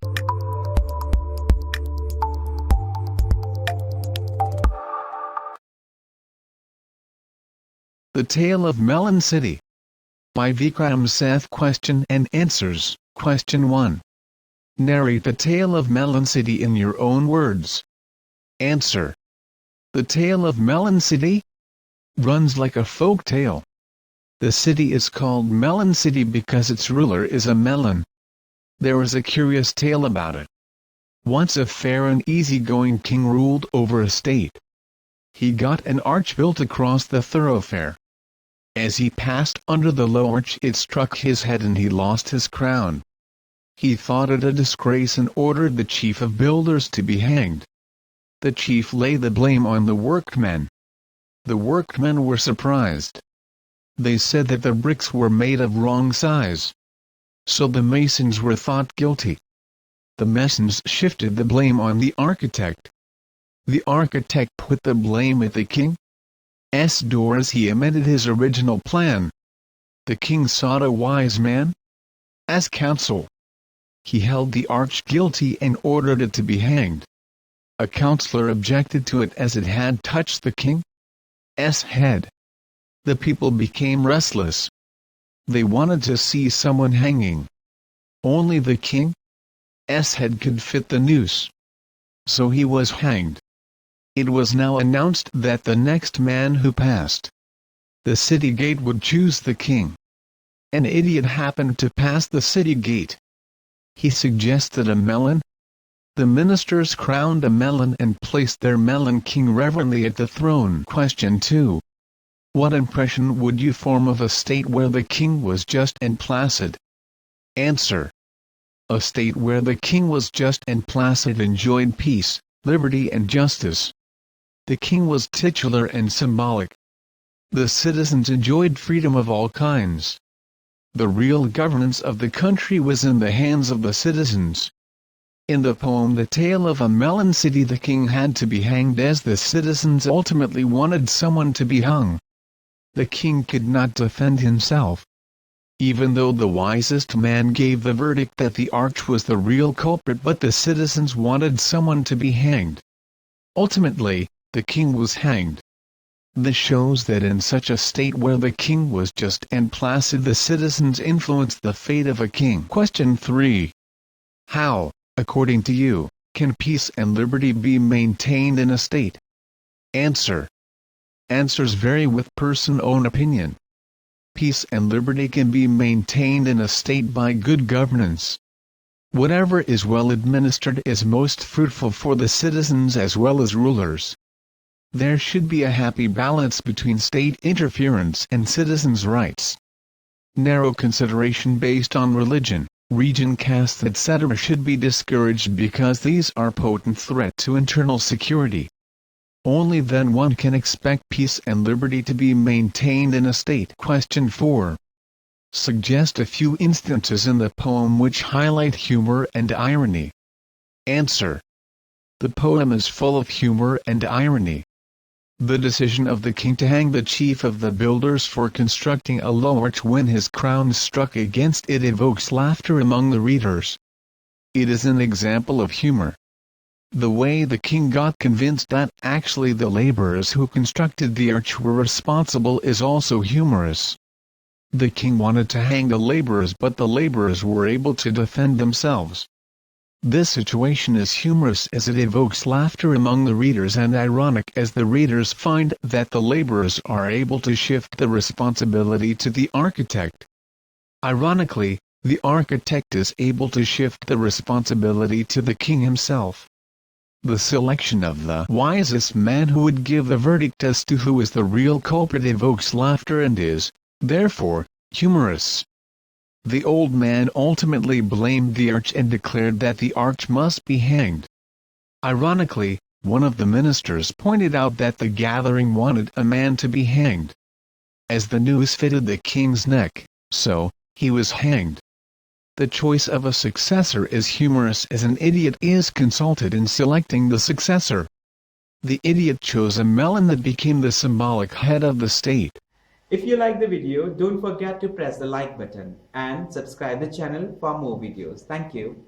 The Tale of Melon City by Vikram Seth. Question and answers. Question 1. Narrate the Tale of Melon City in your own words. Answer. The Tale of Melon City runs like a folk tale. The city is called Melon City because its ruler is a melon. There is a curious tale about it. Once a fair and easygoing king ruled over a state. He got an arch built across the thoroughfare. As he passed under the low arch, it struck his head and he lost his crown. He thought it a disgrace and ordered the chief of builders to be hanged. The chief laid the blame on the workmen. The workmen were surprised. They said that the bricks were made of wrong size. So the masons were thought guilty. The masons shifted the blame on the architect. The architect put the blame at the king's door as he amended his original plan. The king sought a wise man as counsel. He held the arch guilty and ordered it to be hanged. A counselor objected to it as it had touched the king's head. The people became restless. They wanted to see someone hanging. Only the king's head could fit the noose. So he was hanged. It was now announced that the next man who passed the city gate would choose the king. An idiot happened to pass the city gate. He suggested a melon. The ministers crowned a melon and placed their melon king reverently at the throne. Question 2. What impression would you form of a state where the king was just and placid? Answer. A state where the king was just and placid enjoyed peace, liberty and justice. The king was titular and symbolic. The citizens enjoyed freedom of all kinds. The real governance of the country was in the hands of the citizens. In the poem The Tale of a Melon City, the king had to be hanged as the citizens ultimately wanted someone to be hung. The king could not defend himself. Even though the wisest man gave the verdict that the arch was the real culprit, but the citizens wanted someone to be hanged. Ultimately, the king was hanged. This shows that in such a state where the king was just and placid, the citizens influenced the fate of a king. Question 3. How, according to you, can peace and liberty be maintained in a state? Answer. Answers vary with person's own opinion. Peace and liberty can be maintained in a state by good governance. Whatever is well administered is most fruitful for the citizens as well as rulers. There should be a happy balance between state interference and citizens' rights. Narrow consideration based on religion, region, caste, etc. should be discouraged because these are a potent threat to internal security. Only then one can expect peace and liberty to be maintained in a state. Question 4. Suggest a few instances in the poem which highlight humor and irony. Answer. The poem is full of humor and irony. The decision of the king to hang the chief of the builders for constructing a low arch when his crown struck against it evokes laughter among the readers. It is an example of humor. The way the king got convinced that actually the laborers who constructed the arch were responsible is also humorous. The king wanted to hang the laborers, but the laborers were able to defend themselves. This situation is humorous as it evokes laughter among the readers and ironic as the readers find that the laborers are able to shift the responsibility to the architect. Ironically, the architect is able to shift the responsibility to the king himself. The selection of the wisest man who would give the verdict as to who is the real culprit evokes laughter and is, therefore, humorous. The old man ultimately blamed the arch and declared that the arch must be hanged. Ironically, one of the ministers pointed out that the gathering wanted a man to be hanged. As the noose fitted the king's neck, so, he was hanged. The choice of a successor is humorous as an idiot is consulted in selecting the successor. The idiot chose a melon that became the symbolic head of the state. If you like the video, don't forget to press the like button and subscribe the channel for more videos. Thank you.